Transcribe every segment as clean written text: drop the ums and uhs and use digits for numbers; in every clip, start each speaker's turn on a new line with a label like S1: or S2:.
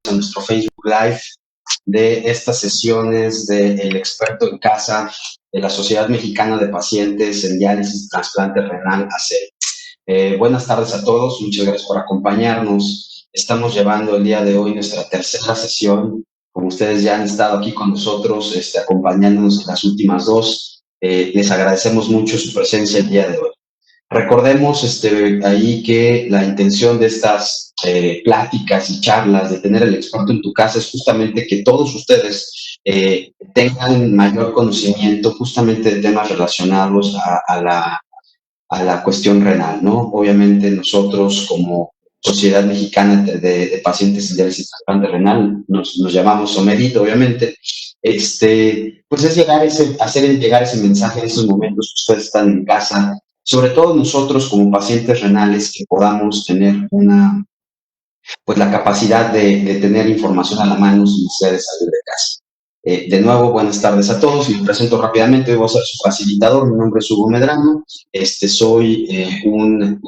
S1: en nuestro Facebook Live de estas sesiones del experto en casa de la Sociedad Mexicana de Pacientes en Diálisis y Trasplante Renal, ACE. Buenas tardes a todos, muchas gracias por acompañarnos. Estamos llevando el día de hoy nuestra tercera sesión. Como ustedes ya han estado aquí con nosotros, acompañándonos en las últimas dos, les agradecemos mucho su presencia el día de hoy. Recordemos ahí que la intención de estas pláticas y charlas, de tener el experto en tu casa, es justamente que todos ustedes tengan mayor conocimiento justamente de temas relacionados a la cuestión renal, ¿no? Obviamente nosotros como Sociedad Mexicana de Pacientes en Diálisis y Trasplante Renal, nos llamamos SOMEDIT, obviamente, pues es hacer llegar ese mensaje en esos momentos que ustedes están en casa, sobre todo nosotros como pacientes renales, que podamos tener la capacidad de tener información a la mano sin necesidad de salir de casa. De nuevo, buenas tardes a todos. Me presento rápidamente, voy a ser su facilitador. Mi nombre es Hugo Medrano. Soy un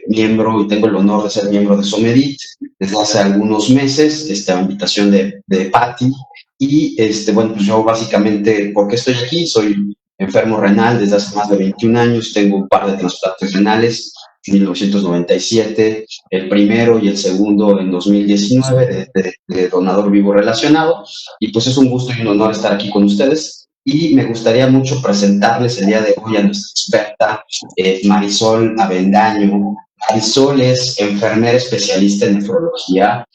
S1: miembro y tengo el honor de ser miembro de SOMEDIT desde hace algunos meses, a invitación de Patti. Y pues yo básicamente, ¿por qué estoy aquí? Soy enfermo renal desde hace más de 21 años. Tengo un par de trasplantes renales en 1997, el primero y el segundo en 2019 de donador vivo relacionado, y pues es un gusto y un honor estar aquí con ustedes. Y me gustaría mucho presentarles el día de hoy a nuestra experta Marisol Avendaño. Marisol es enfermera especialista en nefrología.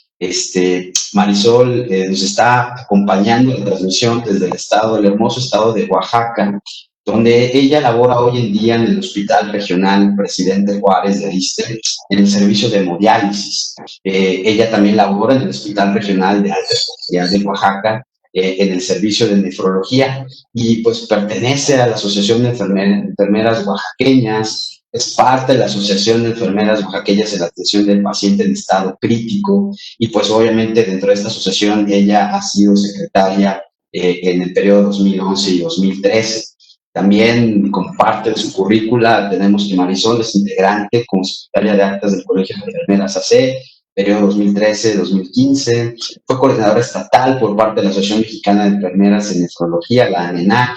S1: Marisol nos está acompañando en la transmisión desde el hermoso estado de Oaxaca, donde ella labora hoy en día en el Hospital Regional Presidente Juárez de ISSSTE, en el servicio de hemodiálisis. Ella también labora en el Hospital Regional de Alta Especialidad de Oaxaca, en el servicio de nefrología, y pues pertenece a la Asociación de Enfermeras Oaxaqueñas, es parte de la Asociación de Enfermeras Oaxaqueñas en la atención del paciente en estado crítico, y pues obviamente dentro de esta asociación ella ha sido secretaria en el periodo 2011 y 2013. También, como parte de su currícula, tenemos que Marisol es integrante como secretaria de actas del Colegio de Enfermeras AC, periodo 2013-2015. Fue coordinadora estatal por parte de la Asociación Mexicana de Enfermeras en Nefrología, la ANENAC.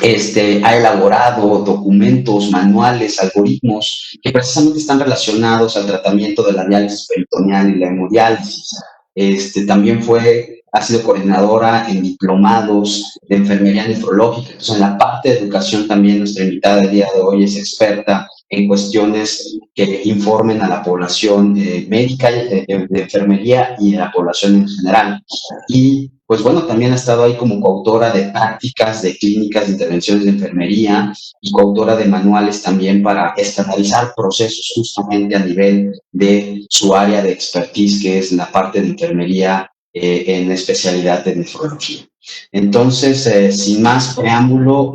S1: Ha elaborado documentos, manuales, algoritmos que precisamente están relacionados al tratamiento de la diálisis peritoneal y la hemodiálisis. También ha sido coordinadora en diplomados de enfermería nefrológica. Entonces, en la parte de educación también nuestra invitada del día de hoy es experta en cuestiones que informen a la población médica, de enfermería y a la población en general. Y pues bueno, también ha estado ahí como coautora de prácticas de clínicas de intervenciones de enfermería y coautora de manuales también para estandarizar procesos justamente a nivel de su área de expertise, que es la parte de enfermería en especialidad de nefrología. Entonces, sin más preámbulo,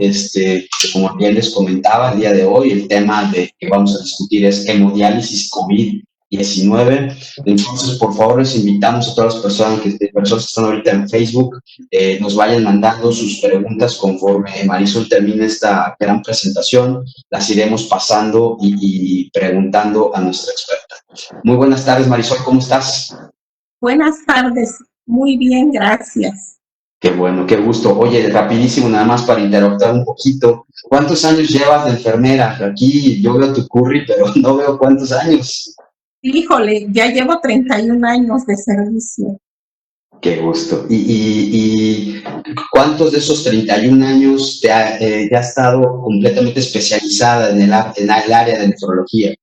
S1: como bien les comentaba, el día de hoy el tema que vamos a discutir es hemodiálisis COVID-19. Entonces, por favor, les invitamos a todas las personas que están ahorita en Facebook, nos vayan mandando sus preguntas conforme Marisol termine esta gran presentación. Las iremos pasando y preguntando a nuestra experta. Muy buenas tardes, Marisol, ¿cómo estás?
S2: Buenas tardes, muy bien, gracias.
S1: Qué bueno, qué gusto. Oye, rapidísimo, nada más para interactuar un poquito. ¿Cuántos años llevas de enfermera? Aquí yo veo tu curry, pero no veo cuántos años.
S2: Híjole, ya llevo 31 años de servicio.
S1: Qué gusto. ¿Y cuántos de esos 31 años ya has estado completamente especializada en el área de nefrología?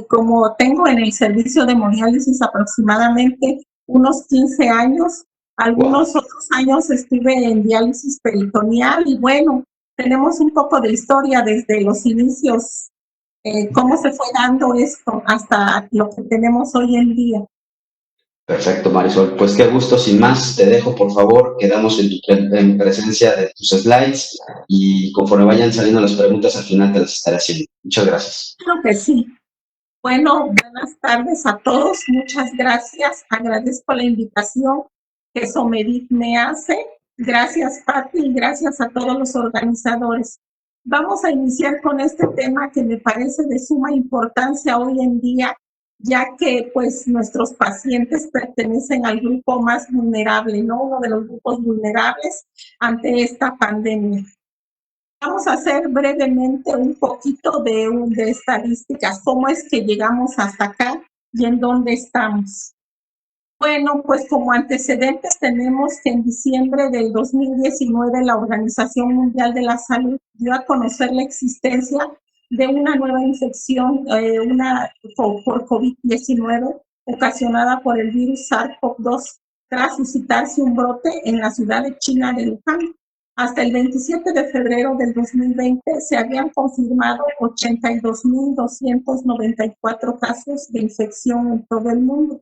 S2: Como tengo en el servicio de hemodiálisis aproximadamente unos 15 años, algunos otros años estuve en diálisis peritoneal y bueno, tenemos un poco de historia desde los inicios, cómo se fue dando esto hasta lo que tenemos hoy en día.
S1: Perfecto, Marisol. Pues qué gusto. Sin más, te dejo, por favor. Quedamos en presencia de tus slides y conforme vayan saliendo las preguntas, al final te las estaré haciendo. Muchas gracias.
S2: Creo que sí. Bueno, buenas tardes a todos. Muchas gracias. Agradezco la invitación que SOMEDIT me hace. Gracias, Patti, y gracias a todos los organizadores. Vamos a iniciar con este tema que me parece de suma importancia hoy en día ya que pues nuestros pacientes pertenecen al grupo más vulnerable, ¿no? Uno de los grupos vulnerables ante esta pandemia. Vamos a hacer brevemente un poquito de estadísticas, cómo es que llegamos hasta acá y en dónde estamos. Bueno, pues como antecedentes tenemos que en diciembre del 2019 la Organización Mundial de la Salud dio a conocer la existencia de una nueva infección por COVID-19 ocasionada por el virus SARS-CoV-2 tras suscitarse un brote en la ciudad de China de Wuhan. Hasta el 27 de febrero del 2020 se habían confirmado 82.294 casos de infección en todo el mundo,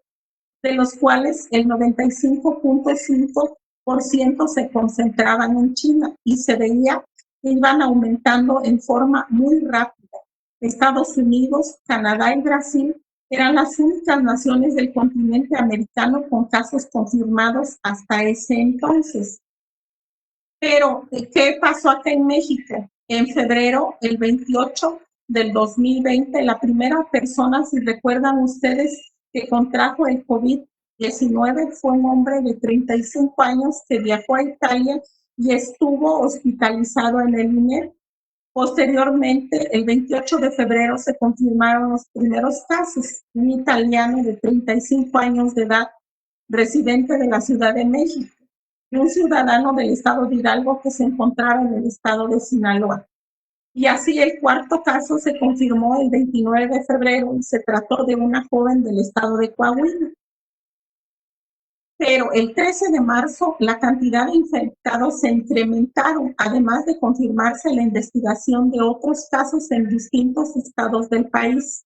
S2: de los cuales el 95.5% se concentraban en China y se veía que iban aumentando en forma muy rápida. Estados Unidos, Canadá y Brasil eran las únicas naciones del continente americano con casos confirmados hasta ese entonces. Pero, ¿qué pasó acá en México? En febrero, el 28 del 2020, la primera persona, si recuerdan ustedes, que contrajo el COVID-19 fue un hombre de 35 años que viajó a Italia y estuvo hospitalizado en el INER. Posteriormente, el 28 de febrero se confirmaron los primeros casos. Un italiano de 35 años de edad, residente de la Ciudad de México, y un ciudadano del estado de Hidalgo que se encontraba en el estado de Sinaloa. Y así el cuarto caso se confirmó el 29 de febrero y se trató de una joven del estado de Coahuila. Pero el 13 de marzo la cantidad de infectados se incrementaron, además de confirmarse la investigación de otros casos en distintos estados del país.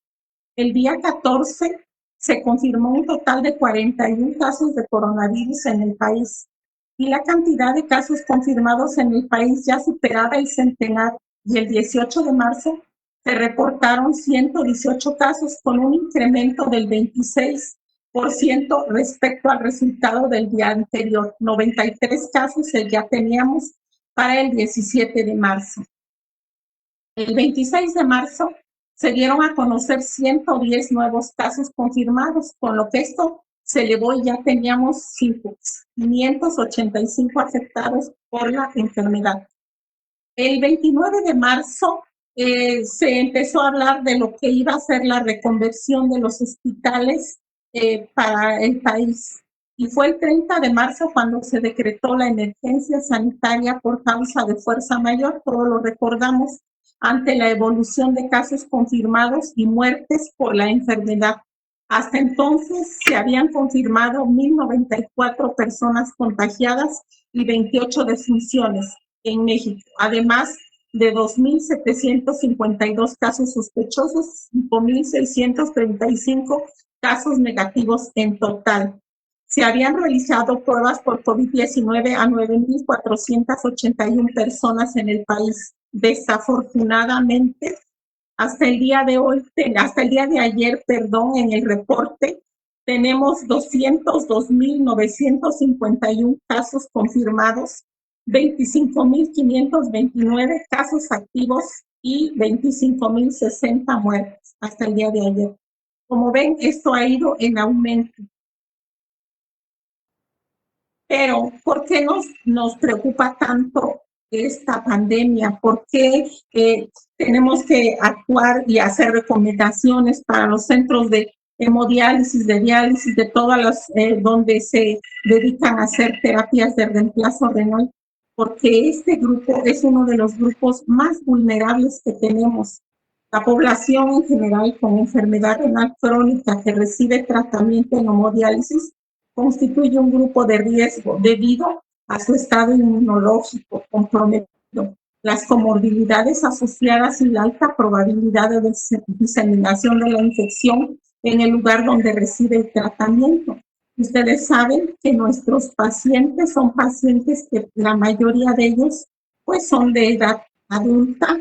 S2: El día 14 se confirmó un total de 41 casos de coronavirus en el país y la cantidad de casos confirmados en el país ya superaba el centenar, y el 18 de marzo se reportaron 118 casos con un incremento del 26% respecto al resultado del día anterior. 93 casos ya teníamos para el 17 de marzo. El 26 de marzo se dieron a conocer 110 nuevos casos confirmados, con lo que esto se elevó y ya teníamos 585 afectados por la enfermedad. El 29 de marzo se empezó a hablar de lo que iba a ser la reconversión de los hospitales para el país. Y fue el 30 de marzo cuando se decretó la emergencia sanitaria por causa de fuerza mayor, todos lo recordamos, ante la evolución de casos confirmados y muertes por la enfermedad. Hasta entonces se habían confirmado 1,094 personas contagiadas y 28 defunciones en México, además de 2.752 casos sospechosos, 5.635 casos negativos en total. Se habían realizado pruebas por COVID-19 a 9.481 personas en el país. Desafortunadamente, hasta el día de ayer, en el reporte, tenemos 202.951 casos confirmados, 25.529 casos activos y 25.060 muertes hasta el día de ayer. Como ven, esto ha ido en aumento. Pero, ¿por qué nos preocupa tanto esta pandemia? ¿Por qué tenemos que actuar y hacer recomendaciones para los centros de hemodiálisis, de diálisis, de todas las donde se dedican a hacer terapias de reemplazo renal? Porque este grupo es uno de los grupos más vulnerables que tenemos. La población en general con enfermedad renal crónica que recibe tratamiento en hemodiálisis constituye un grupo de riesgo debido a su estado inmunológico comprometido, las comorbilidades asociadas y la alta probabilidad de diseminación de la infección en el lugar donde recibe el tratamiento. Ustedes saben que nuestros pacientes son pacientes que la mayoría de ellos pues son de edad adulta,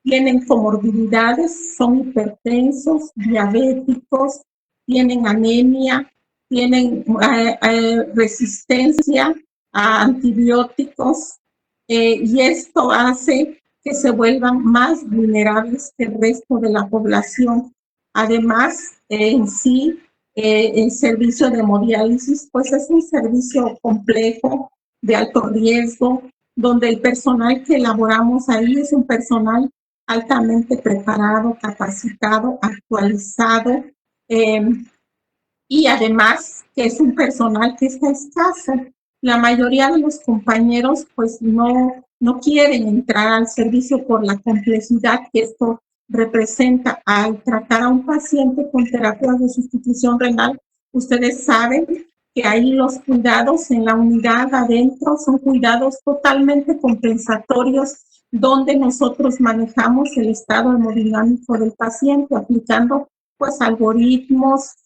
S2: tienen comorbilidades, son hipertensos, diabéticos, tienen anemia, tienen resistencia a antibióticos y esto hace que se vuelvan más vulnerables que el resto de la población Además, en sí, el servicio de hemodiálisis, pues es un servicio complejo, de alto riesgo, donde el personal que elaboramos ahí es un personal altamente preparado, capacitado, actualizado, y además que es un personal que está escaso. La mayoría de los compañeros pues no quieren entrar al servicio por la complejidad que esto representa al tratar a un paciente con terapias de sustitución renal. Ustedes saben que ahí los cuidados en la unidad adentro son cuidados totalmente compensatorios, donde nosotros manejamos el estado hemodinámico del paciente aplicando pues algoritmos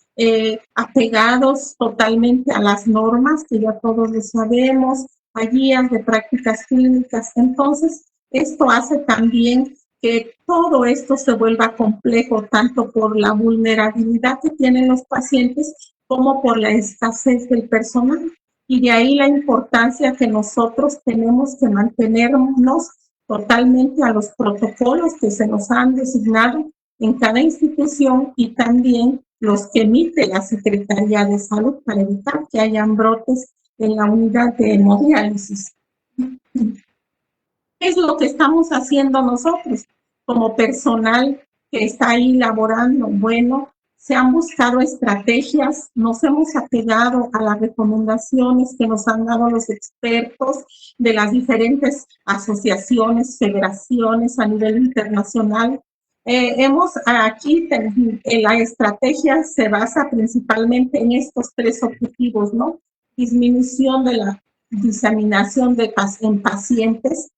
S2: apegados totalmente a las normas que ya todos lo sabemos, a guías de prácticas clínicas. Entonces, esto hace también que todo esto se vuelva complejo, tanto por la vulnerabilidad que tienen los pacientes como por la escasez del personal. Y de ahí la importancia que nosotros tenemos que mantenernos totalmente a los protocolos que se nos han designado en cada institución y también los que emite la Secretaría de Salud para evitar que hayan brotes en la unidad de hemodiálisis. ¿Qué es lo que estamos haciendo nosotros como personal que está ahí laborando? Bueno, se han buscado estrategias, nos hemos apegado a las recomendaciones que nos han dado los expertos de las diferentes asociaciones, federaciones a nivel internacional. Aquí la estrategia se basa principalmente en estos tres objetivos, ¿no? Disminución de la diseminación en pacientes.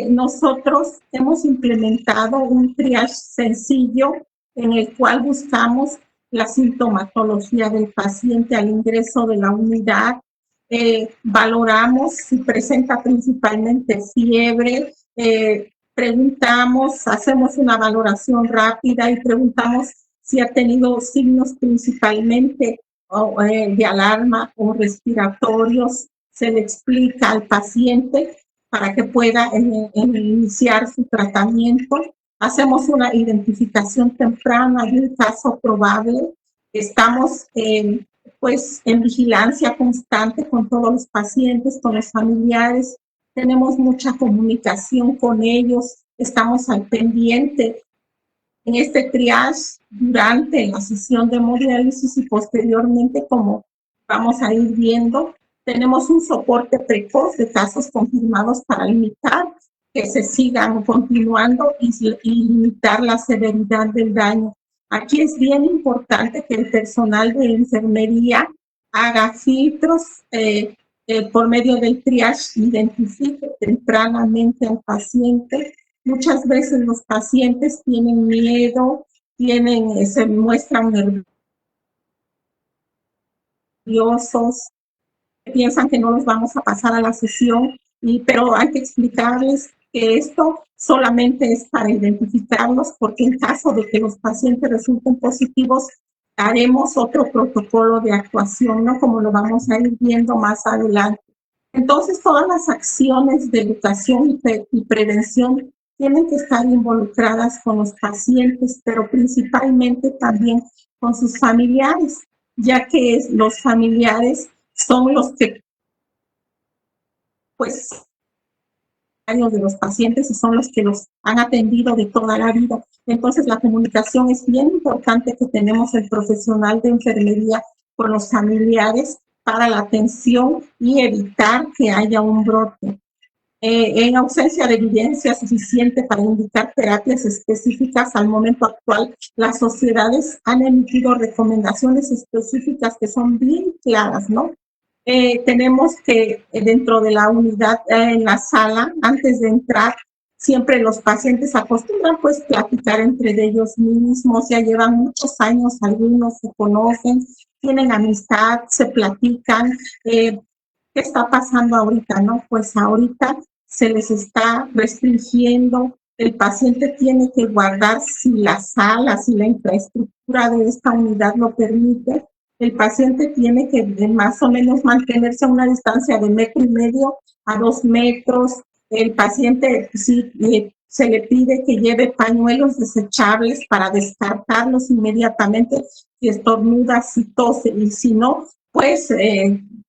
S2: Nosotros hemos implementado un triage sencillo en el cual buscamos la sintomatología del paciente al ingreso de la unidad. Valoramos si presenta principalmente fiebre, preguntamos, hacemos una valoración rápida y preguntamos si ha tenido signos principalmente de alarma o respiratorios. Se le explica al paciente para que pueda iniciar su tratamiento. Hacemos una identificación temprana de un caso probable. Estamos pues en vigilancia constante con todos los pacientes, con los familiares. Tenemos mucha comunicación con ellos, estamos al pendiente en este triage durante la sesión de hemodiálisis y posteriormente, como vamos a ir viendo, tenemos un soporte precoz de casos confirmados para limitar que se sigan continuando y limitar la severidad del daño. Aquí es bien importante que el personal de enfermería haga filtros por medio del triage, identifique tempranamente al paciente. Muchas veces los pacientes tienen miedo, se muestran nerviosos, piensan que no los vamos a pasar a la sesión, pero hay que explicarles que esto solamente es para identificarlos, porque en caso de que los pacientes resulten positivos, haremos otro protocolo de actuación, ¿no? Como lo vamos a ir viendo más adelante. Entonces, todas las acciones de educación y prevención tienen que estar involucradas con los pacientes, pero principalmente también con sus familiares, ya que los familiares son los que, pues, de los pacientes y son los que los han atendido de toda la vida. Entonces, la comunicación es bien importante que tenemos el profesional de enfermería con los familiares para la atención y evitar que haya un brote. En ausencia de evidencia suficiente para indicar terapias específicas, al momento actual, las sociedades han emitido recomendaciones específicas que son bien claras, ¿no? Tenemos que dentro de la unidad, en la sala, antes de entrar, siempre los pacientes acostumbran pues platicar entre ellos mismos, ya llevan muchos años, algunos se conocen, tienen amistad, se platican. ¿Qué está pasando ahorita, no? Pues ahorita se les está restringiendo, el paciente tiene que guardar, si la sala, si la infraestructura de esta unidad lo permite, el paciente tiene que más o menos mantenerse a una distancia de 1,5 metros a 2 metros. El paciente sí se le pide que lleve pañuelos desechables para descartarlos inmediatamente si estornuda, si tose, y si no, pues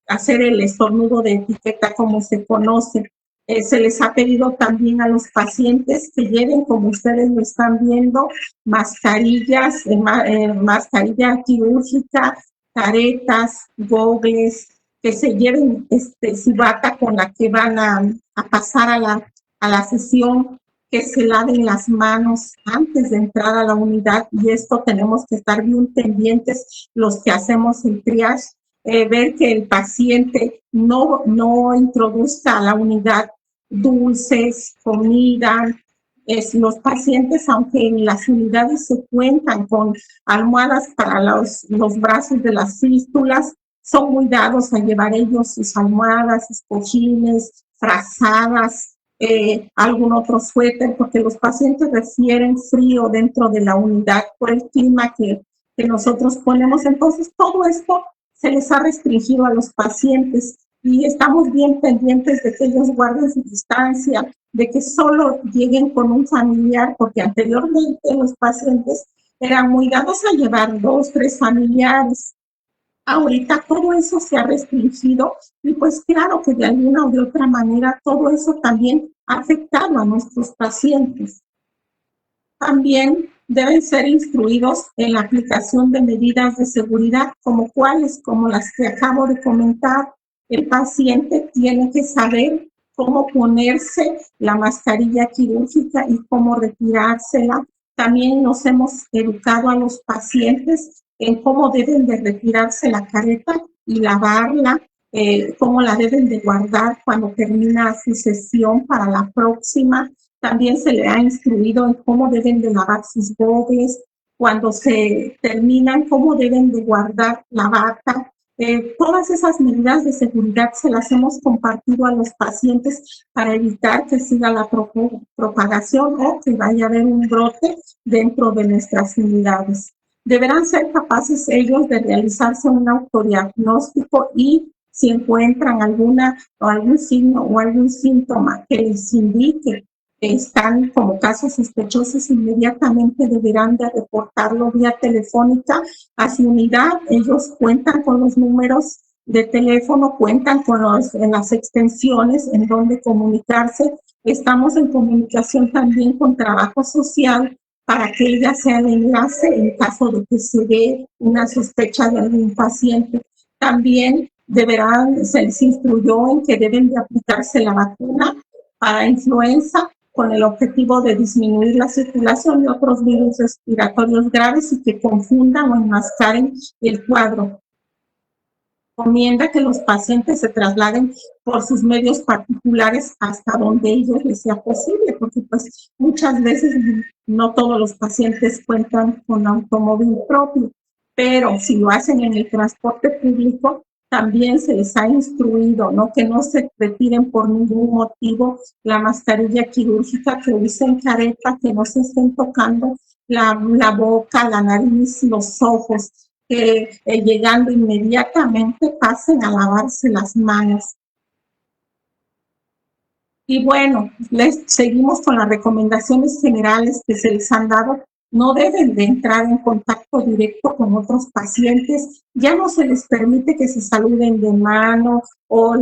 S2: hacer el estornudo de etiqueta como se conoce. Se les ha pedido también a los pacientes que lleven, como ustedes lo están viendo, mascarillas, mascarilla quirúrgica, caretas, gogles, que se lleven su bata con la que van a pasar a la sesión, que se laven las manos antes de entrar a la unidad, y esto tenemos que estar bien pendientes los que hacemos el triage, ver que el paciente no introduzca a la unidad dulces, comida. Los pacientes, aunque en las unidades se cuentan con almohadas para los brazos de las fístulas, son muy dados a llevar ellos sus almohadas, sus cojines, frazadas, algún otro suéter, porque los pacientes refieren frío dentro de la unidad por el clima que nosotros ponemos. Entonces, todo esto se les ha restringido a los pacientes y estamos bien pendientes de que ellos guarden su distancia, de que solo lleguen con un familiar, porque anteriormente los pacientes eran muy dados a llevar 2, 3 familiares. Ahorita todo eso se ha restringido y pues claro que de alguna o de otra manera todo eso también ha afectado a nuestros pacientes. También deben ser instruidos en la aplicación de medidas de seguridad, como cuáles, como las que acabo de comentar. El paciente tiene que saber cómo ponerse la mascarilla quirúrgica y cómo retirársela. También nos hemos educado a los pacientes en cómo deben de retirarse la careta y lavarla, cómo la deben de guardar cuando termina su sesión para la próxima. También se le ha instruido en cómo deben de lavar sus gogles, cuando se terminan, cómo deben de guardar la bata. Todas esas medidas de seguridad se las hemos compartido a los pacientes para evitar que siga la propagación o que vaya a haber un brote dentro de nuestras unidades. Deberán ser capaces ellos de realizarse un autodiagnóstico y si encuentran algún signo o algún síntoma que les indique que están como casos sospechosos, inmediatamente deberán de reportarlo vía telefónica a su unidad. Ellos cuentan con los números de teléfono, cuentan con en las extensiones en donde comunicarse. Estamos en comunicación también con trabajo social para que ella sea el enlace en caso de que se dé una sospecha de algún paciente. También se les instruyó en que deben de aplicarse la vacuna para influenza con el objetivo de disminuir la circulación de otros virus respiratorios graves y que confundan o enmascaren el cuadro. Recomienda que los pacientes se trasladen por sus medios particulares hasta donde ellos les sea posible, porque pues muchas veces no todos los pacientes cuentan con automóvil propio, pero si lo hacen en el transporte público, también se les ha instruido, ¿no?, que no se retiren por ningún motivo la mascarilla quirúrgica, que usen careta, que no se estén tocando la boca, la nariz, los ojos, que llegando inmediatamente pasen a lavarse las manos. Y bueno, seguimos con las recomendaciones generales que se les han dado. No deben de entrar en contacto directo con otros pacientes. Ya no se les permite que se saluden de mano o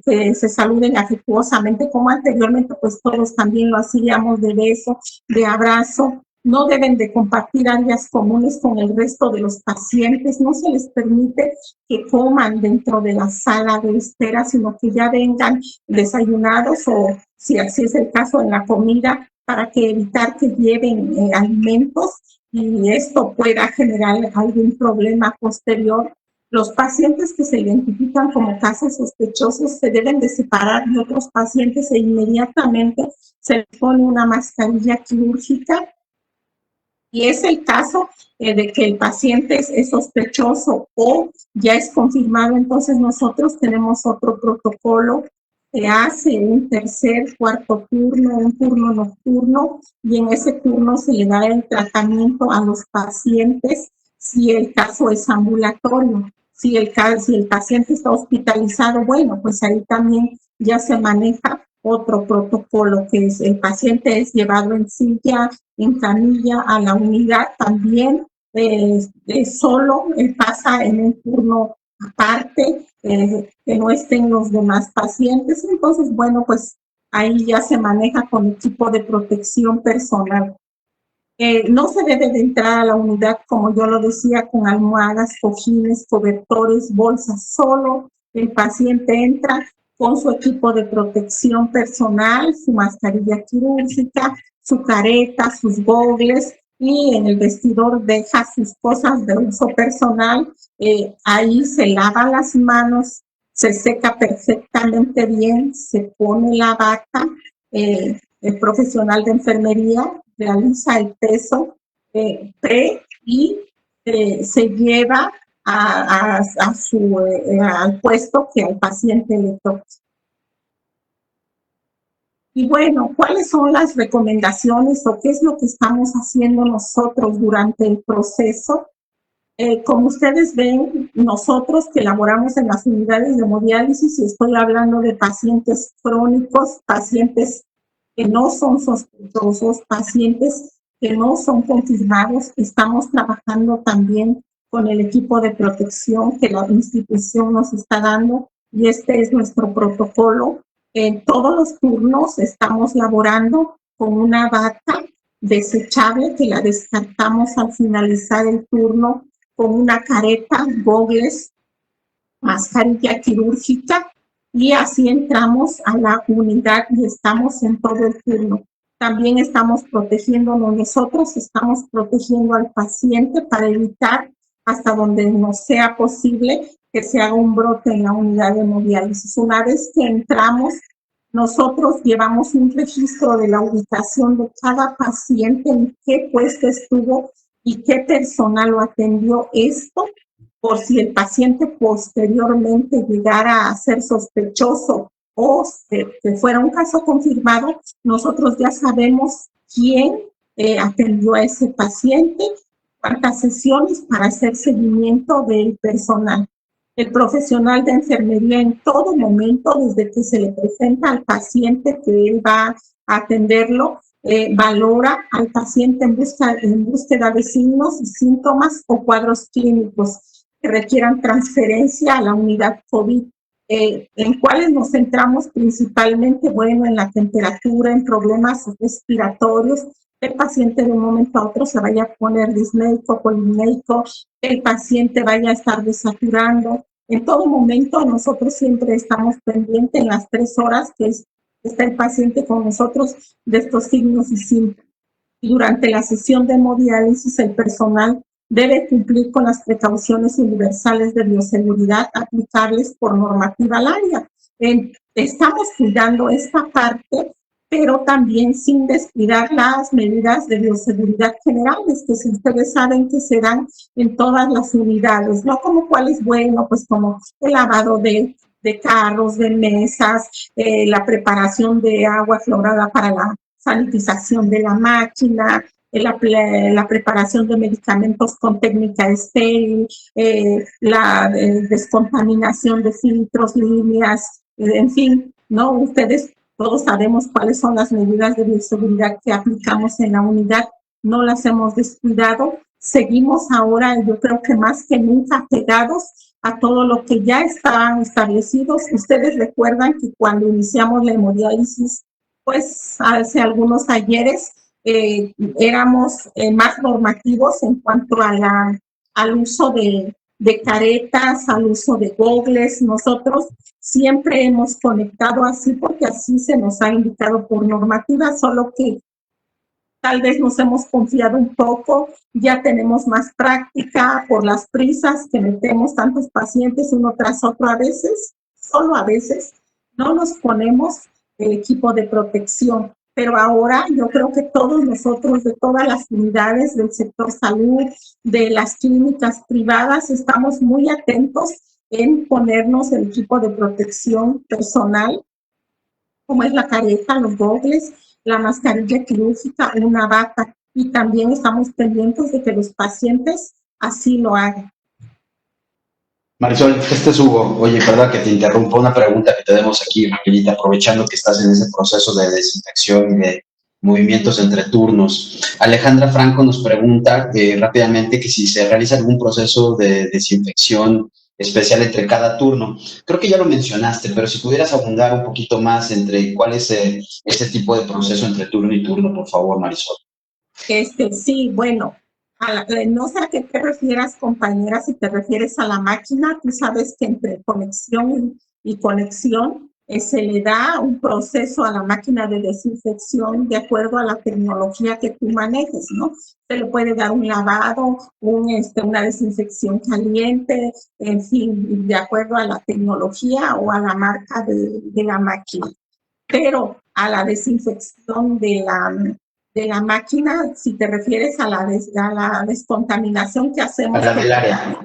S2: que se saluden afectuosamente, como anteriormente pues todos también lo hacíamos, de beso, de abrazo. No deben de compartir áreas comunes con el resto de los pacientes. No se les permite que coman dentro de la sala de espera, sino que ya vengan desayunados o, si así es el caso, en la comida, para evitar que lleven alimentos y esto pueda generar algún problema posterior. Los pacientes que se identifican como casos sospechosos se deben de separar de otros pacientes e inmediatamente se les pone una mascarilla quirúrgica. Y es el caso de que el paciente es sospechoso o ya es confirmado, entonces nosotros tenemos otro protocolo. Se hace un tercer, cuarto turno, un turno nocturno, y en ese turno se le da el tratamiento a los pacientes si el caso es ambulatorio. Si el paciente está hospitalizado, bueno, pues ahí también ya se maneja otro protocolo, que es el paciente es llevado en silla, en camilla a la unidad también, solo, él pasa en un turno aparte, que no estén los demás pacientes. Entonces, bueno, pues ahí ya se maneja con equipo de protección personal. No se debe de entrar a la unidad, como yo lo decía, con almohadas, cojines, cobertores, bolsas. Solo el paciente entra con su equipo de protección personal, su mascarilla quirúrgica, su careta, sus gogles, y en el vestidor deja sus cosas de uso personal. Ahí se lava las manos, se seca perfectamente bien, se pone la bata. El profesional de enfermería realiza el peso pre y se lleva al puesto que al paciente le toca. Y bueno, ¿cuáles son las recomendaciones o qué es lo que estamos haciendo nosotros durante el proceso? Como ustedes ven, nosotros que laboramos en las unidades de hemodiálisis, y estoy hablando de pacientes crónicos, pacientes que no son sospechosos, pacientes que no son confirmados, estamos trabajando también con el equipo de protección que la institución nos está dando, y este es nuestro protocolo. En todos los turnos estamos laborando con una bata desechable que la descartamos al finalizar el turno, con una careta, gogles, mascarilla quirúrgica, y así entramos a la unidad y estamos en todo el turno. También estamos protegiéndonos nosotros, estamos protegiendo al paciente para evitar, hasta donde nos sea posible, que se haga un brote en la unidad de hemodiálisis. Una vez que entramos, nosotros llevamos un registro de la ubicación de cada paciente, en qué puesto estuvo y qué personal lo atendió. Esto por si el paciente posteriormente llegara a ser sospechoso o que fuera un caso confirmado, nosotros ya sabemos quién atendió a ese paciente, cuántas sesiones, para hacer seguimiento del personal. El profesional de enfermería en todo momento, desde que se le presenta al paciente que él va a atenderlo, valora al paciente en búsqueda de signos y síntomas o cuadros clínicos que requieran transferencia a la unidad COVID, en cuales nos centramos principalmente, bueno, en la temperatura, en problemas respiratorios. El paciente de un momento a otro se vaya a poner disneico, polineico, el paciente vaya a estar desaturando. En todo momento nosotros siempre estamos pendientes en las 3 horas que está el paciente con nosotros de estos signos y síntomas. Y durante la sesión de hemodiálisis, el personal debe cumplir con las precauciones universales de bioseguridad aplicables por normativa al área. Estamos cuidando esta parte, pero también sin descuidar las medidas de bioseguridad generales, que si ustedes saben que se dan en todas las unidades, ¿no? Como cuál es bueno, pues como el lavado de carros, de mesas, la preparación de agua fluorada para la sanitización de la máquina, la preparación de medicamentos con técnica estéril, la descontaminación de filtros, líneas, en fin, ¿no? Ustedes todos sabemos cuáles son las medidas de bioseguridad que aplicamos en la unidad, no las hemos descuidado. Seguimos ahora, yo creo que más que nunca, pegados a todo lo que ya estaban establecidos. Ustedes recuerdan que cuando iniciamos la hemodiálisis, pues hace algunos ayeres, éramos más normativos en cuanto a al uso de caretas, al uso de gogles. Nosotros siempre hemos conectado así porque así se nos ha indicado por normativa, solo que tal vez nos hemos confiado un poco, ya tenemos más práctica por las prisas que metemos tantos pacientes uno tras otro. A veces, solo a veces, no nos ponemos el equipo de protección, pero ahora yo creo que todos nosotros, de todas las unidades del sector salud, de las clínicas privadas, estamos muy atentos en ponernos el equipo de protección personal, como es la careta, los gogles, la mascarilla quirúrgica, una bata, y también estamos pendientes de que los pacientes así lo hagan.
S1: Marisol, este es Hugo. Oye, perdón que te interrumpa, una pregunta que tenemos aquí rapidita, aprovechando que estás en ese proceso de desinfección y de movimientos entre turnos. Alejandra Franco nos pregunta rápidamente que si se realiza algún proceso de desinfección especial entre cada turno. Creo que ya lo mencionaste, pero si pudieras abundar un poquito más entre cuál es ese tipo de proceso entre turno y turno, por favor, Marisol.
S2: Sí, bueno, no sé a qué te refieras, compañera, si te refieres a la máquina, tú sabes que entre conexión y conexión se le da un proceso a la máquina de desinfección de acuerdo a la tecnología que tú manejes, ¿no? Se le puede dar un lavado, una desinfección caliente, en fin, de acuerdo a la tecnología o a la marca de la máquina. Pero a la desinfección de la máquina, si te refieres a la descontaminación que hacemos.
S1: A la del área,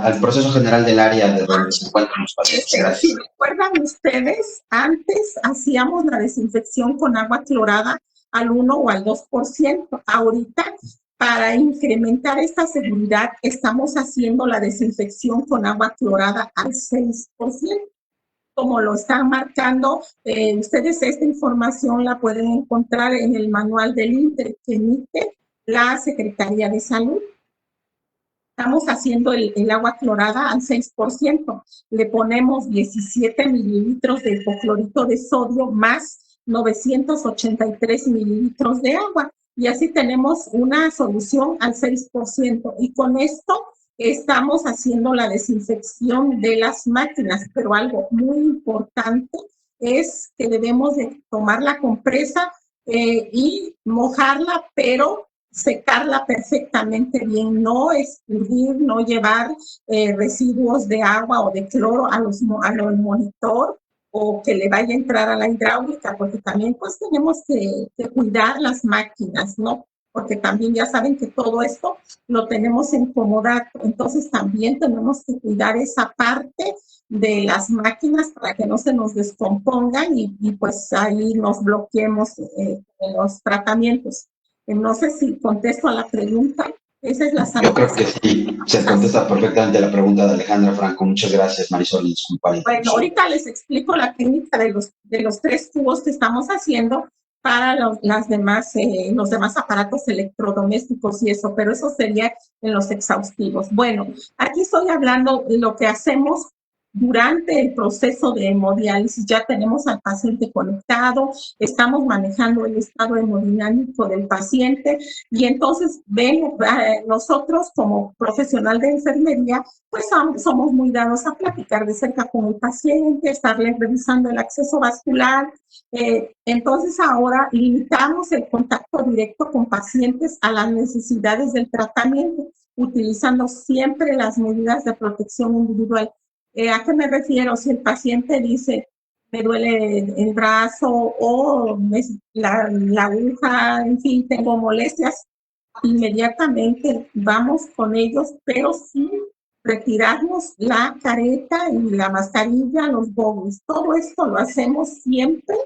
S1: al proceso general del área de donde se encuentran los pacientes. Gracias.
S2: Si recuerdan ustedes, antes hacíamos la desinfección con agua clorada al 1 o al 2%. Ahorita, para incrementar esta seguridad, estamos haciendo la desinfección con agua clorada al 6%. Como lo están marcando, ustedes esta información la pueden encontrar en el manual del INTE que emite la Secretaría de Salud. Estamos haciendo el agua clorada al 6%. Le ponemos 17 mililitros de hipoclorito de sodio más 983 mililitros de agua. Y así tenemos una solución al 6%. Y con esto estamos haciendo la desinfección de las máquinas, pero algo muy importante es que debemos de tomar la compresa y mojarla, pero secarla perfectamente bien, no escurrir, no llevar residuos de agua o de cloro al monitor o que le vaya a entrar a la hidráulica, porque también pues tenemos que cuidar las máquinas, ¿no? Porque también ya saben que todo esto lo tenemos en comodato, entonces también tenemos que cuidar esa parte de las máquinas para que no se nos descompongan y pues ahí nos bloqueemos en los tratamientos. No sé si contesto a la pregunta. Esa es la
S1: Yo creo que sí, se contesta perfectamente la pregunta de Alejandra Franco. Muchas gracias, Marisol, y disculpa la
S2: Bueno, ahorita les explico la técnica de los 3 tubos que estamos haciendo para los demás aparatos electrodomésticos y eso, pero eso sería en los exhaustivos. Bueno, aquí estoy hablando de lo que hacemos durante el proceso de hemodiálisis. Ya tenemos al paciente conectado, estamos manejando el estado hemodinámico del paciente y entonces nosotros como profesional de enfermería pues somos muy dados a platicar de cerca con el paciente, estarle revisando el acceso vascular. Entonces ahora limitamos el contacto directo con pacientes a las necesidades del tratamiento, utilizando siempre las medidas de protección individual. ¿A qué me refiero? Si el paciente dice, me duele el brazo o la aguja, en fin, tengo molestias, inmediatamente vamos con ellos, pero sin retirarnos la careta y la mascarilla, los goggles. Todo esto lo hacemos siempre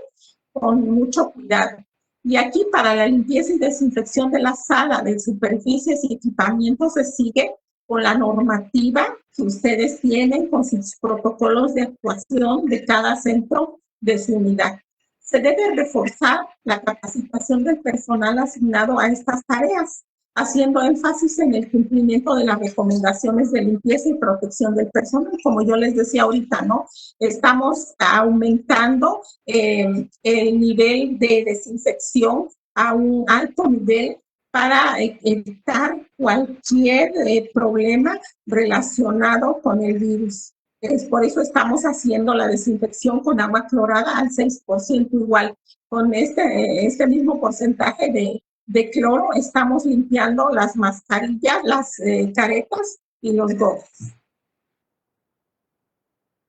S2: con mucho cuidado. Y aquí para la limpieza y desinfección de la sala, de superficies y equipamientos, se sigue con la normativa que ustedes tienen, con sus protocolos de actuación de cada centro de su unidad. Se debe reforzar la capacitación del personal asignado a estas tareas, haciendo énfasis en el cumplimiento de las recomendaciones de limpieza y protección del personal. Como yo les decía ahorita, ¿no? Estamos aumentando el nivel de desinfección a un alto nivel para evitar cualquier problema relacionado con el virus. Por eso estamos haciendo la desinfección con agua clorada al 6%, igual con este mismo porcentaje de cloro estamos limpiando las mascarillas, las caretas y los goggles.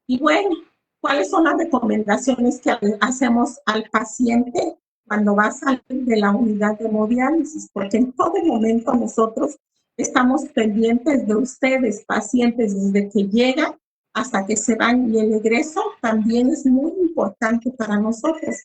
S2: Y bueno, ¿cuáles son las recomendaciones que hacemos al paciente cuando va a salir de la unidad de hemodiálisis? Porque en todo momento nosotros estamos pendientes de ustedes, pacientes, desde que llegan hasta que se van, y el egreso también es muy importante para nosotros.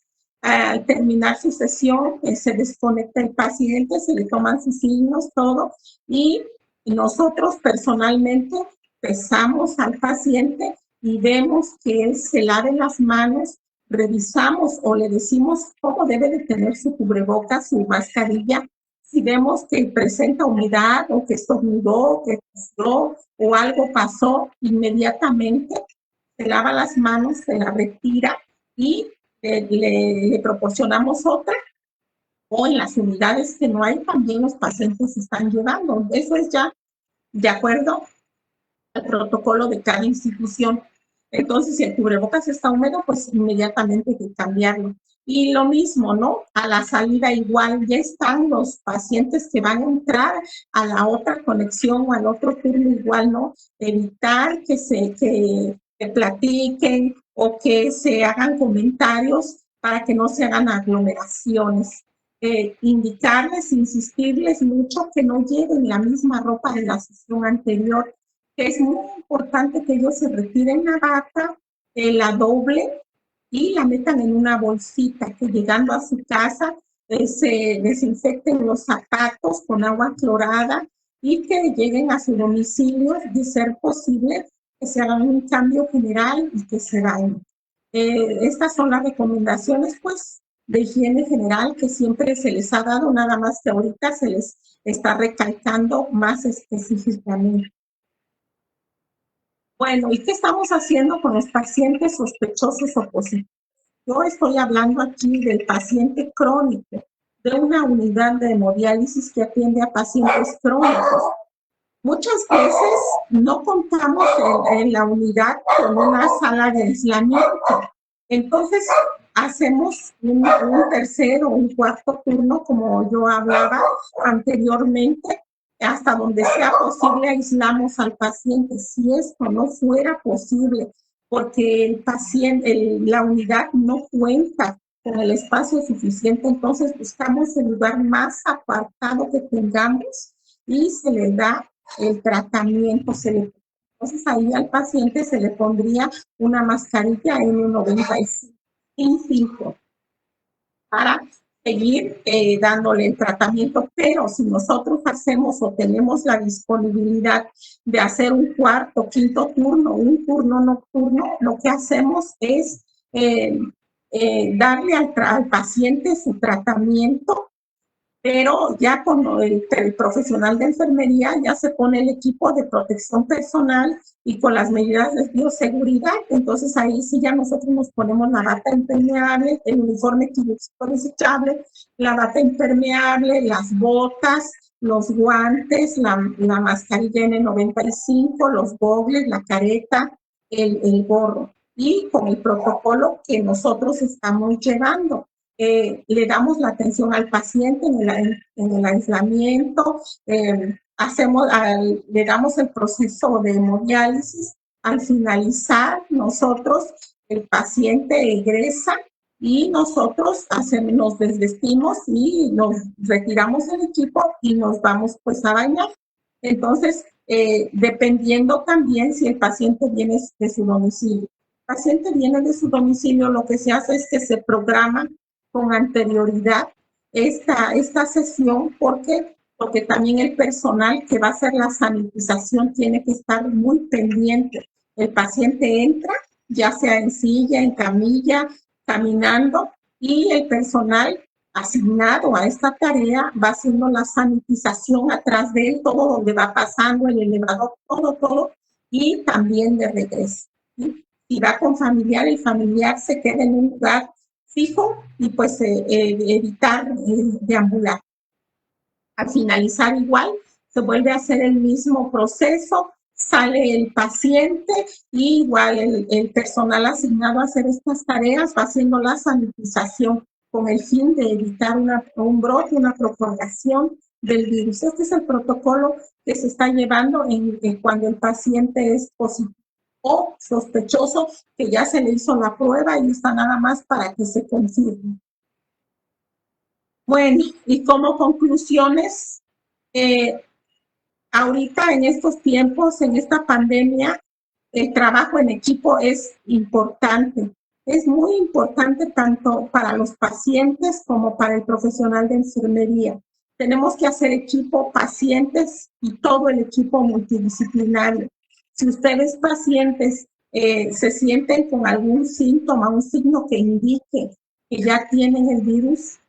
S2: Al terminar su sesión, se desconecta el paciente, se le toman sus signos, todo, y nosotros personalmente pesamos al paciente y vemos que él se lave las manos, revisamos o le decimos cómo debe de tener su cubrebocas, su mascarilla. Si vemos que presenta humedad o que estornudó, que tosió o algo pasó, inmediatamente se lava las manos, se la retira y le proporcionamos otra. O en las unidades que no hay, también los pacientes se están llevando. Eso es ya de acuerdo al protocolo de cada institución. Entonces, si el cubrebocas está húmedo, pues inmediatamente hay que cambiarlo. Y lo mismo, ¿no? A la salida igual, ya están los pacientes que van a entrar a la otra conexión o al otro turno igual, ¿no? Evitar que platiquen o que se hagan comentarios para que no se hagan aglomeraciones. Indicarles, insistirles mucho que no lleven la misma ropa de la sesión anterior, que es muy importante que ellos se retiren la bata, la doblen y la metan en una bolsita, que llegando a su casa se desinfecten los zapatos con agua clorada y que lleguen a su domicilio, de ser posible, que se hagan un cambio general y que se vayan. Estas son las recomendaciones, pues, de higiene general que siempre se les ha dado, nada más que ahorita se les está recalcando más específicamente. Bueno, ¿y qué estamos haciendo con los pacientes sospechosos o positivos? Yo estoy hablando aquí del paciente crónico, de una unidad de hemodiálisis que atiende a pacientes crónicos. Muchas veces no contamos en la unidad con una sala de aislamiento. Entonces, hacemos un tercer o un cuarto turno, como yo hablaba anteriormente, hasta donde sea posible aislamos al paciente. Si esto no fuera posible, porque el paciente, la unidad no cuenta con el espacio suficiente, entonces buscamos el lugar más apartado que tengamos y se le da el tratamiento. Entonces ahí al paciente se le pondría una mascarilla N95 para seguir dándole el tratamiento, pero si nosotros hacemos o tenemos la disponibilidad de hacer un cuarto, quinto turno, un turno nocturno, lo que hacemos es darle al paciente su tratamiento, pero ya con el profesional de enfermería ya se pone el equipo de protección personal y con las medidas de bioseguridad. Entonces ahí sí ya nosotros nos ponemos la bata impermeable, el uniforme quirúrgico desechable, la bata impermeable, las botas, los guantes, la mascarilla N95, los gogles, la careta, el gorro. Y con el protocolo que nosotros estamos llevando. Le damos la atención al paciente en el aislamiento, le damos el proceso de hemodiálisis. Al finalizar, nosotros, el paciente egresa y nosotros nos desvestimos y nos retiramos del equipo y nos vamos pues a bañar. Entonces, dependiendo también si el paciente viene de su domicilio. El paciente viene de su domicilio, lo que se hace es que se programa con anterioridad esta sesión, porque también el personal que va a hacer la sanitización tiene que estar muy pendiente. El paciente entra, ya sea en silla, en camilla, caminando, y el personal asignado a esta tarea va haciendo la sanitización atrás de él, todo donde va pasando, el elevador, todo, y también de regreso. ¿Sí? Si va con familiar, el familiar se queda en un lugar fijo y pues evitar deambular. Al finalizar igual, se vuelve a hacer el mismo proceso, sale el paciente y igual el personal asignado a hacer estas tareas va haciendo la sanitización con el fin de evitar un brote, una propagación del virus. Este es el protocolo que se está llevando cuando el paciente es positivo o sospechoso, que ya se le hizo la prueba y está nada más para que se confirme. Bueno, y como conclusiones, ahorita en estos tiempos, en esta pandemia, el trabajo en equipo es importante. Es muy importante tanto para los pacientes como para el profesional de enfermería. Tenemos que hacer equipo, pacientes y todo el equipo multidisciplinario. Si ustedes pacientes se sienten con algún síntoma, un signo que indique que ya tienen el virus,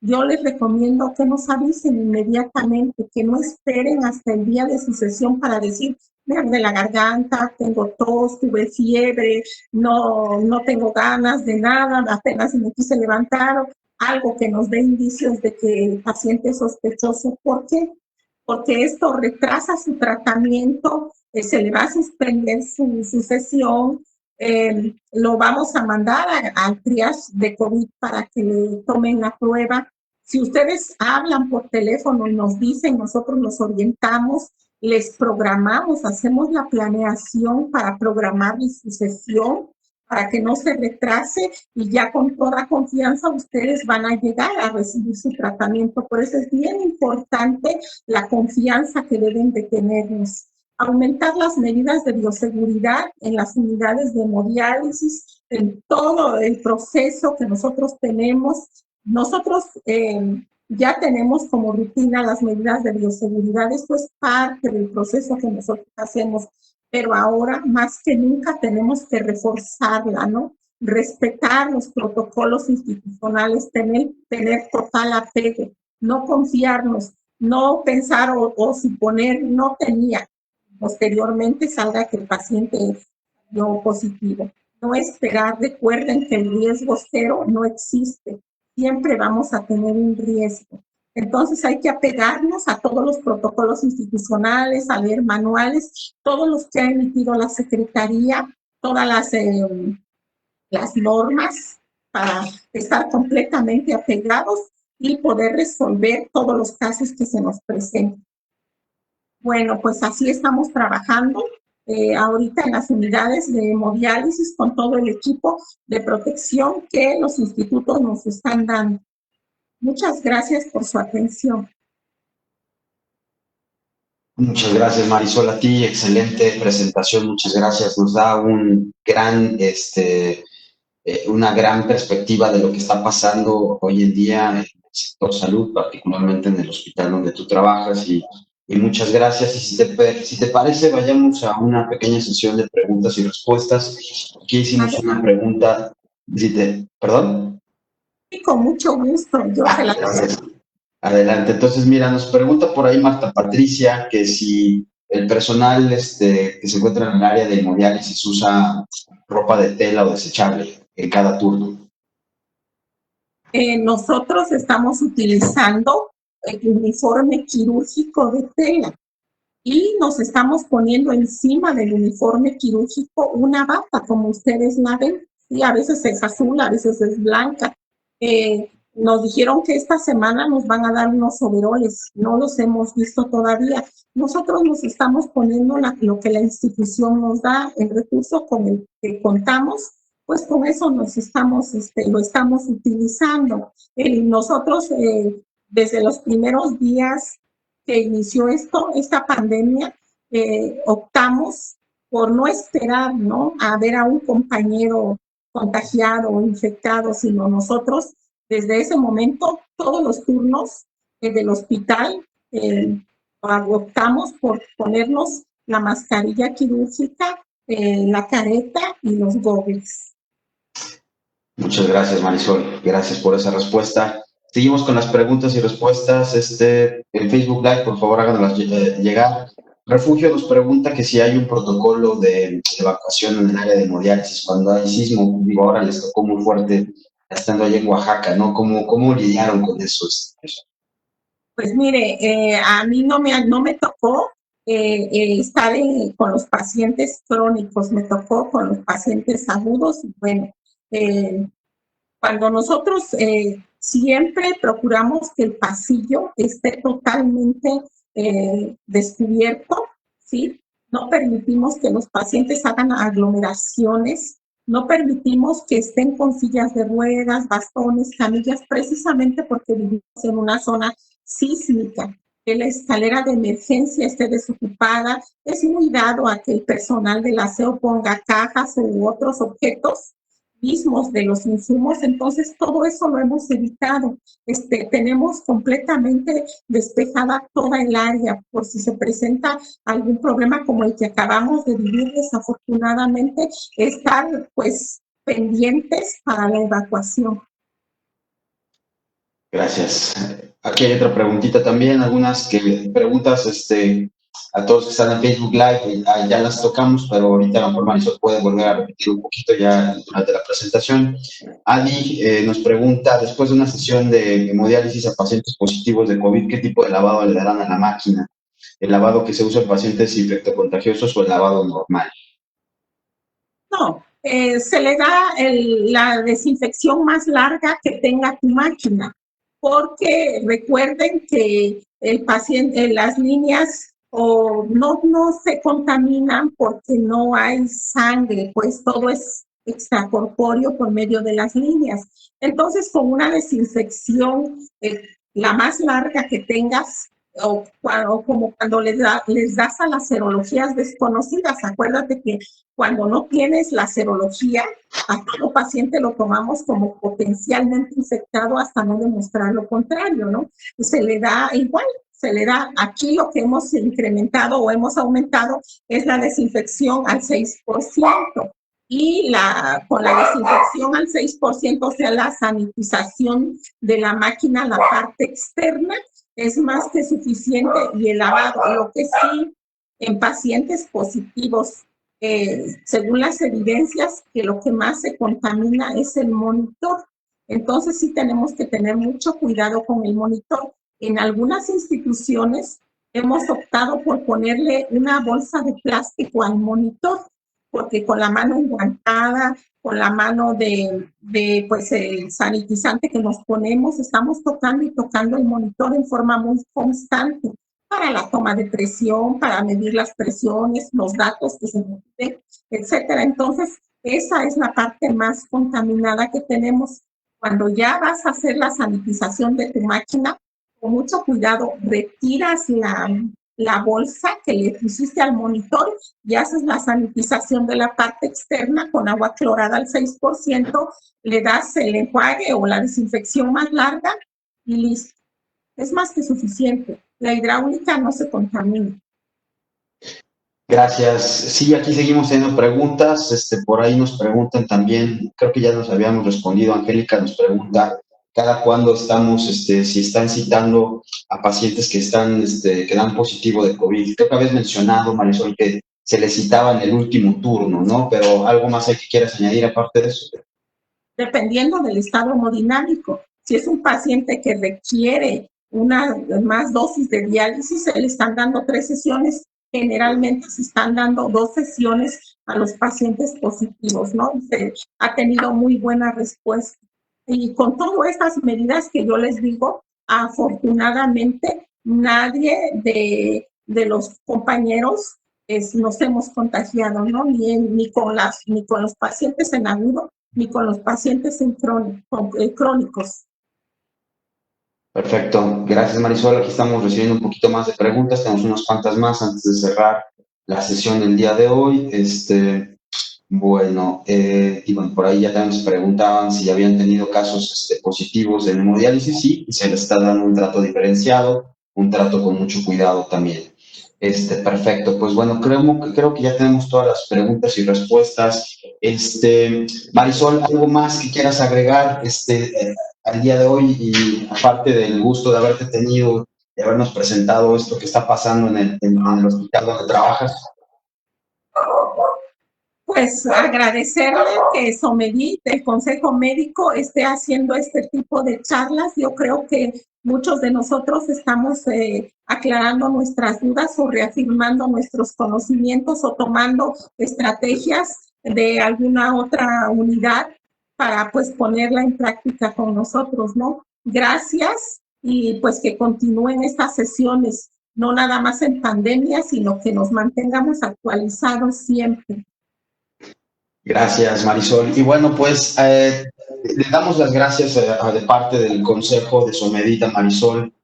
S2: yo les recomiendo que nos avisen inmediatamente, que no esperen hasta el día de su sesión para decir, me arde la garganta, tengo tos, tuve fiebre, no tengo ganas de nada, apenas me quise levantar, algo que nos dé indicios de que el paciente es sospechoso. ¿Por qué? Porque esto retrasa su tratamiento, se le va a suspender su sesión, lo vamos a mandar al triage de COVID para que le tomen la prueba. Si ustedes hablan por teléfono y nos dicen, nosotros nos orientamos, les programamos, hacemos la planeación para programar su sesión, para que no se retrase y ya con toda confianza ustedes van a llegar a recibir su tratamiento. Por eso es bien importante la confianza que deben de tenernos. Aumentar las medidas de bioseguridad en las unidades de hemodiálisis, en todo el proceso que nosotros tenemos. Nosotros ya tenemos como rutina las medidas de bioseguridad, esto es parte del proceso que nosotros hacemos, pero ahora más que nunca tenemos que reforzarla, ¿no? Respetar los protocolos institucionales, tener total apego, no confiarnos, no pensar o suponer, no tenía. Posteriormente salga que el paciente dio positivo. No esperar, recuerden que el riesgo cero no existe, siempre vamos a tener un riesgo. Entonces hay que apegarnos a todos los protocolos institucionales, a leer manuales, todos los que ha emitido la Secretaría, todas las normas para estar completamente apegados y poder resolver todos los casos que se nos presenten. Bueno, pues así estamos trabajando ahorita en las unidades de hemodiálisis con todo el equipo de protección que los institutos nos están dando. Muchas gracias por su atención.
S1: Muchas gracias, Marisol, a ti, excelente presentación, muchas gracias. Nos da una gran perspectiva de lo que está pasando hoy en día en el sector salud, particularmente en el hospital donde tú trabajas, y muchas gracias. Y si te parece, vayamos a una pequeña sesión de preguntas y respuestas. Aquí hicimos una pregunta, ¿perdón?
S2: Sí, con mucho gusto.
S1: Gracias. Adelante. Entonces, mira, nos pregunta por ahí Marta Patricia que si el personal que se encuentra en el área de hemodiálisis usa ropa de tela o desechable en cada turno.
S2: Nosotros estamos utilizando el uniforme quirúrgico de tela y nos estamos poniendo encima del uniforme quirúrgico una bata, como ustedes la ven. Sí, a veces es azul, a veces es blanca. Nos dijeron que esta semana nos van a dar unos overoles, no los hemos visto todavía. Nosotros nos estamos poniendo lo que la institución nos da, el recurso con el que contamos, pues con eso lo estamos utilizando. Nosotros, desde los primeros días que inició esta pandemia, optamos por no esperar, ¿no?, a ver a un compañero contagiado o infectado, sino nosotros, desde ese momento, todos los turnos del hospital optamos por ponernos la mascarilla quirúrgica, la careta y los goggles.
S1: Muchas gracias, Marisol. Gracias por esa respuesta. Seguimos con las preguntas y respuestas. En Facebook Live, por favor, háganoslas llegar. Refugio nos pregunta que si hay un protocolo de evacuación en el área de hemodiálisis cuando hay sismo. Digo, ahora les tocó muy fuerte estando allá en Oaxaca, ¿no? ¿Cómo lidiaron con eso?
S2: Pues mire, a mí no me tocó estar con los pacientes crónicos, me tocó con los pacientes agudos. Bueno, cuando nosotros siempre procuramos que el pasillo esté totalmente descubierto, ¿sí? No permitimos que los pacientes hagan aglomeraciones, no permitimos que estén con sillas de ruedas, bastones, camillas, precisamente porque vivimos en una zona sísmica, que la escalera de emergencia esté desocupada. Es muy dado a que el personal del aseo ponga cajas u otros objetos mismos de los insumos, entonces todo eso lo hemos evitado. Tenemos completamente despejada toda el área por si se presenta algún problema como el que acabamos de vivir, desafortunadamente, estar pues pendientes para la evacuación.
S1: Gracias. Aquí hay otra preguntita también, algunas preguntas a todos que están en Facebook Live, ya las tocamos, pero ahorita a lo mejor Marisol puede volver a repetir un poquito ya durante la presentación. Adi nos pregunta, después de una sesión de hemodiálisis a pacientes positivos de COVID, ¿qué tipo de lavado le darán a la máquina? ¿El lavado que se usa en pacientes infectocontagiosos o el lavado normal?
S2: No, se le da la desinfección más larga que tenga tu máquina, porque recuerden que el paciente, las líneas no se contaminan porque no hay sangre, pues todo es extracorpóreo por medio de las líneas. Entonces, con una desinfección, la más larga que tengas, o como cuando les das a las serologías desconocidas, acuérdate que cuando no tienes la serología, a todo paciente lo tomamos como potencialmente infectado hasta no demostrar lo contrario, ¿no? Y se le da igual, se le da, aquí lo que hemos incrementado o hemos aumentado es la desinfección al 6%. Y con la desinfección al 6%, o sea, la sanitización de la máquina, la parte externa, es más que suficiente, y el lavado, lo que sí, en pacientes positivos, según las evidencias, que lo que más se contamina es el monitor. Entonces sí tenemos que tener mucho cuidado con el monitor. En algunas instituciones hemos optado por ponerle una bolsa de plástico al monitor, porque con la mano enguantada, con la mano pues el sanitizante que nos ponemos, estamos tocando y tocando el monitor en forma muy constante para la toma de presión, para medir las presiones, los datos que se miden, etcétera. Entonces, esa es la parte más contaminada que tenemos. Cuando ya vas a hacer la sanitización de tu máquina, con mucho cuidado, retiras la bolsa que le pusiste al monitor y haces la sanitización de la parte externa con agua clorada al 6%, le das el enjuague o la desinfección más larga y listo. Es más que suficiente. La hidráulica no se contamina.
S1: Gracias. Sí, aquí seguimos teniendo preguntas. Por ahí nos preguntan también, creo que ya nos habíamos respondido. Angélica nos pregunta cada cuándo estamos, si están citando a pacientes que dan positivo de COVID. Creo que habías mencionado, Marisol, que se les citaba en el último turno, ¿no? Pero algo más hay que quieras añadir aparte de eso.
S2: Dependiendo del estado hemodinámico. Si es un paciente que requiere una más dosis de diálisis, se le están dando 3 sesiones. Generalmente se están dando 2 sesiones a los pacientes positivos, ¿no? Se ha tenido muy buena respuesta. Y con todas estas medidas que yo les digo, afortunadamente nadie de los compañeros nos hemos contagiado, ¿no? Ni con los pacientes en agudo, ni con los pacientes crónicos.
S1: Perfecto. Gracias, Marisol. Aquí estamos recibiendo un poquito más de preguntas. Tenemos unas cuantas más antes de cerrar la sesión del día de hoy. Bueno, por ahí ya también se preguntaban si habían tenido casos positivos de hemodiálisis. Sí, se les está dando un trato diferenciado, un trato con mucho cuidado también. Perfecto. Pues bueno, creo que ya tenemos todas las preguntas y respuestas. Marisol, ¿algo más que quieras agregar al día de hoy? Y aparte del gusto de haberte tenido, de habernos presentado esto que está pasando en el hospital donde trabajas.
S2: Pues agradecerle que Somedit, el Consejo Médico, esté haciendo este tipo de charlas. Yo creo que muchos de nosotros estamos aclarando nuestras dudas o reafirmando nuestros conocimientos o tomando estrategias de alguna otra unidad para pues ponerla en práctica con nosotros, ¿no? Gracias, y pues que continúen estas sesiones, no nada más en pandemia, sino que nos mantengamos actualizados siempre.
S1: Gracias, Marisol. Y bueno, pues le damos las gracias de parte del Consejo de Somedit a Marisol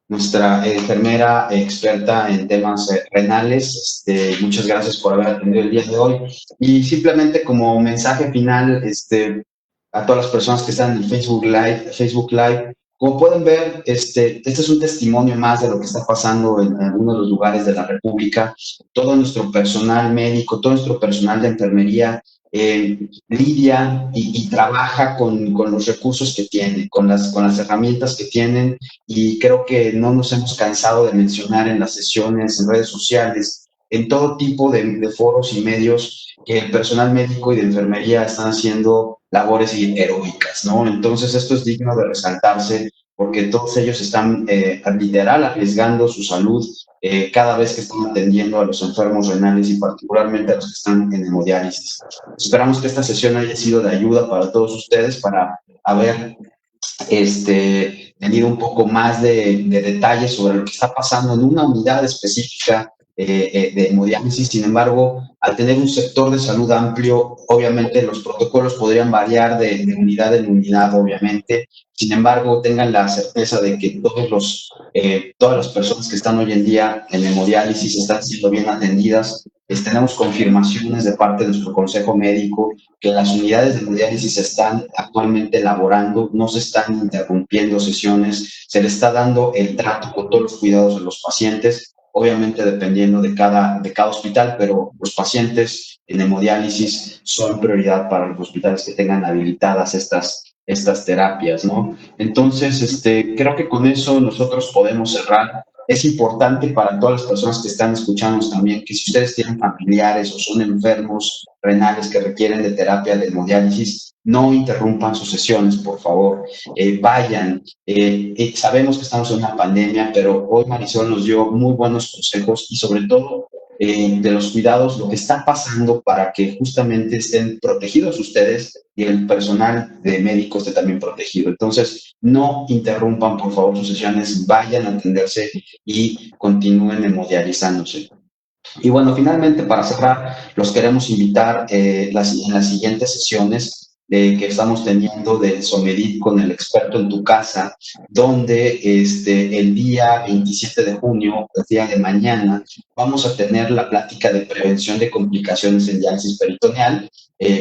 S1: nuestra enfermera experta en temas renales. Muchas gracias por haber atendido el día de hoy. Y simplemente como mensaje final, a todas las personas que están en el Facebook Live, como pueden ver, este es un testimonio más de lo que está pasando en algunos de los lugares de la República. Todo nuestro personal médico, todo nuestro personal de enfermería lidia y trabaja con los recursos que tiene, con las herramientas que tienen, y creo que no nos hemos cansado de mencionar en las sesiones, en redes sociales, en todo tipo de foros y medios, que el personal médico y de enfermería están haciendo labores heroicas, ¿no? Entonces esto es digno de resaltarse porque todos ellos están literal arriesgando su salud cada vez que están atendiendo a los enfermos renales y particularmente a los que están en hemodiálisis. Esperamos que esta sesión haya sido de ayuda para todos ustedes, para haber tenido un poco más de detalles sobre lo que está pasando en una unidad específica de hemodiálisis. Sin embargo, al tener un sector de salud amplio, obviamente los protocolos podrían variar de unidad en unidad, obviamente. Sin embargo, tengan la certeza de que todas las personas que están hoy en día en hemodiálisis están siendo bien atendidas. Tenemos confirmaciones de parte de nuestro consejo médico que las unidades de hemodiálisis están actualmente elaborando, no se están interrumpiendo sesiones, se le está dando el trato con todos los cuidados de los pacientes, obviamente dependiendo de cada hospital, pero los pacientes en hemodiálisis son prioridad para los hospitales que tengan habilitadas estas terapias, ¿no? Entonces, creo que con eso nosotros podemos cerrar. Es importante para todas las personas que están escuchándonos también que si ustedes tienen familiares o son enfermos renales que requieren de terapia de hemodiálisis, no interrumpan sus sesiones, por favor. Vayan. Sabemos que estamos en una pandemia, pero hoy Marisol nos dio muy buenos consejos y sobre todo de los cuidados, lo que está pasando para que justamente estén protegidos ustedes y el personal de médicos esté también protegido. Entonces, no interrumpan, por favor, sus sesiones, vayan a atenderse y continúen hemodializándose. Y bueno, finalmente, para cerrar, los queremos invitar en las siguientes sesiones que estamos teniendo de Somedit con el experto en tu casa, donde el día 27 de junio, el día de mañana, vamos a tener la plática de prevención de complicaciones en diálisis peritoneal.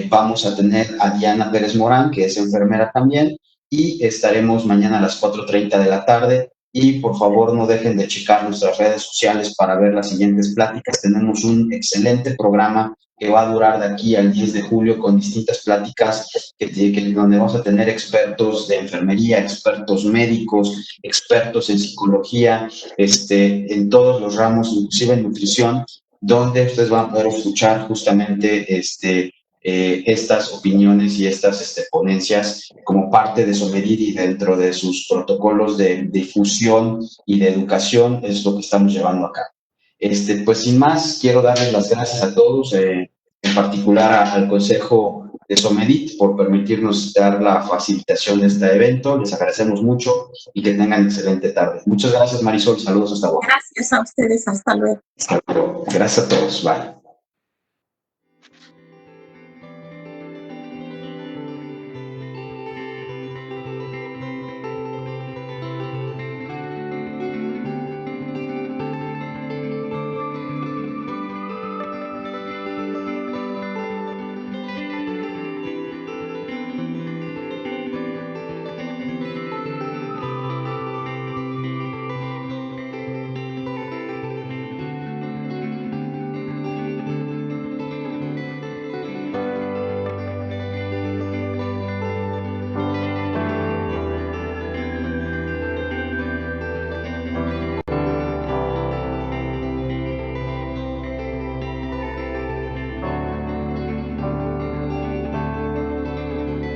S1: Vamos a tener a Diana Pérez Morán, que es enfermera también, y estaremos mañana a las 4:30 de la tarde. Y por favor no dejen de checar nuestras redes sociales para ver las siguientes pláticas. Tenemos un excelente programa que va a durar de aquí al 10 de julio con distintas pláticas donde vamos a tener expertos de enfermería, expertos médicos, expertos en psicología, en todos los ramos, inclusive en nutrición, donde ustedes van a poder escuchar justamente estas opiniones y estas ponencias como parte de Somedit y dentro de sus protocolos de difusión y de educación es lo que estamos llevando a cabo. Pues sin más, quiero darles las gracias a todos, en particular al Consejo de Somedit por permitirnos dar la facilitación de este evento. Les agradecemos mucho y que tengan excelente tarde. Muchas gracias, Marisol. Saludos hasta luego.
S2: Gracias a ustedes. Hasta luego.
S1: Hasta luego. Gracias a todos. Bye.